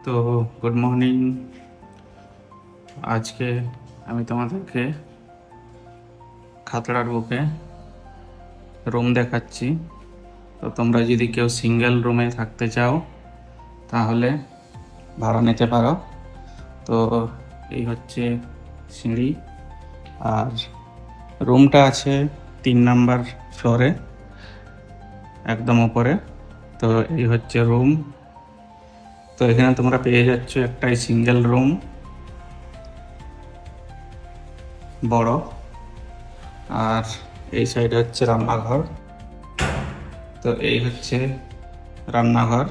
তো good morning. আজকে আমি তোমাদেরকে খাতড়ার বুকে রুম দেখাচ্ছি। তো তোমরা যদি কেউ সিঙ্গেল রুমে থাকতে চাও তাহলে ভাড়া নিতে পারো। তো এই হচ্ছে সিঁড়ি, আর রুমটা আছে 3 নাম্বার ফ্লোরে, একদম উপরে। তো এই হচ্ছে রুম। তো এখানে তোমরা পেয়ে যাচ্ছ একটাই সিঙ্গেল রুম, বড়। আর এই সাইডে হচ্ছে রান্নাঘর। তো এই হচ্ছে রান্নাঘর,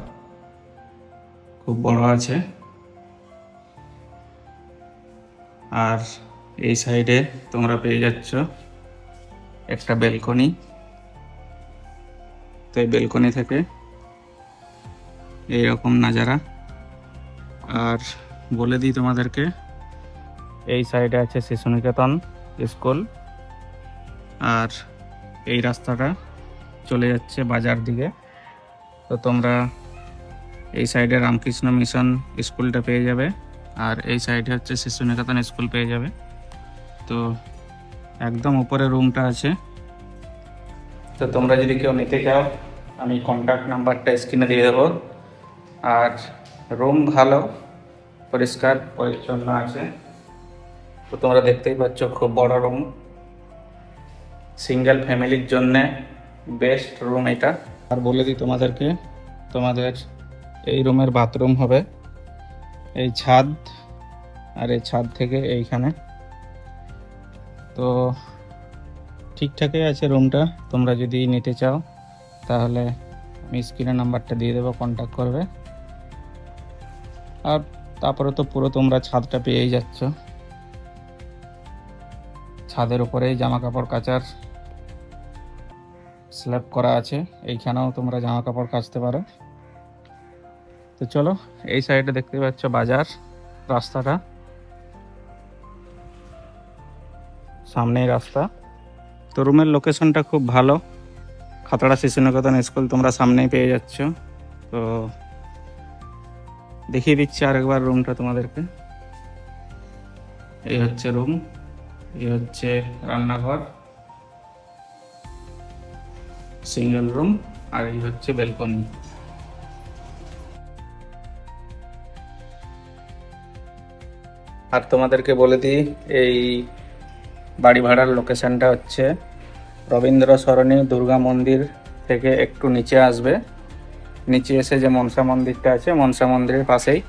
খুব বড় আছে। আর এই সাইডে তোমরা পেয়ে যাচ্ছ একটা বেলকনি। তো এই বেলকনি থেকে এইরকম নাজারা। আর বলে দিই তোমাদেরকে, এই সাইডে আছে শিশুনিকেতন স্কুল, আর এই রাস্তাটা চলে যাচ্ছে বাজার দিকে। তো তোমরা এই সাইডে রামকৃষ্ণ মিশন স্কুলটা পেয়ে যাবে, আর এই সাইডে হচ্ছে শিশুনিকেতন স্কুল পেয়ে যাবে। তো একদম উপরে রুমটা আছে। তো তোমরা যদি কেউ নিতে চাও, আমি কন্ট্যাক্ট নাম্বারটা স্ক্রিনে দিয়ে দেবো। আর রুম ভালো, পরিষ্কার পরিচ্ছন্ন আছে। তো তোমরা দেখতেই পাচ্ছ, খুব বড় রুম, সিঙ্গেল ফ্যামিলির জন্যে বেস্ট রুম এটা। আর বলে দিই তোমাদেরকে, তোমাদের এই রুমের বাথরুম হবে এই ছাদ, আর এই ছাদ থেকে এইখানে। তো ঠিকঠাকই আছে রুমটা। তোমরা যদি নিতে চাও তাহলে আমি স্ক্রিনে নাম্বারটা দিয়ে দেবো, কন্ট্যাক্ট করবে। আর তারপরে তো পুরো তোমরা ছাদটা পেয়েই যাচ্ছ। ছাদের উপরেই জামা কাপড় কাচার স্ল্যাব করা আছে, এইখানেও তোমরা জামা কাপড় কাচতে পারো। তো চলো, এই সাইডে দেখতে পাচ্ছ বাজার, রাস্তাটা সামনেই রাস্তা। তো রুমের লোকেশনটা খুব ভালো, খাতড়া শিশুনিকেতন স্কুল তোমরা সামনেই পেয়ে যাচ্ছ। তো দেখিয়ে দিচ্ছি আরেকবার রুমটা তোমাদেরকে। এই হচ্ছে রুম, এই হচ্ছে রান্নাঘর, সিঙ্গেল রুম, আর এই হচ্ছে বেলকনি। আর তোমাদেরকে বলে দিই, এই বাড়ি ভাড়ার লোকেশনটা হচ্ছে রবীন্দ্র সরণি দুর্গা মন্দির থেকে একটু নিচে আসবে। নিচে এসে যে মনসা মন্দিরটা আছে, মনসা মন্দিরের পাশেই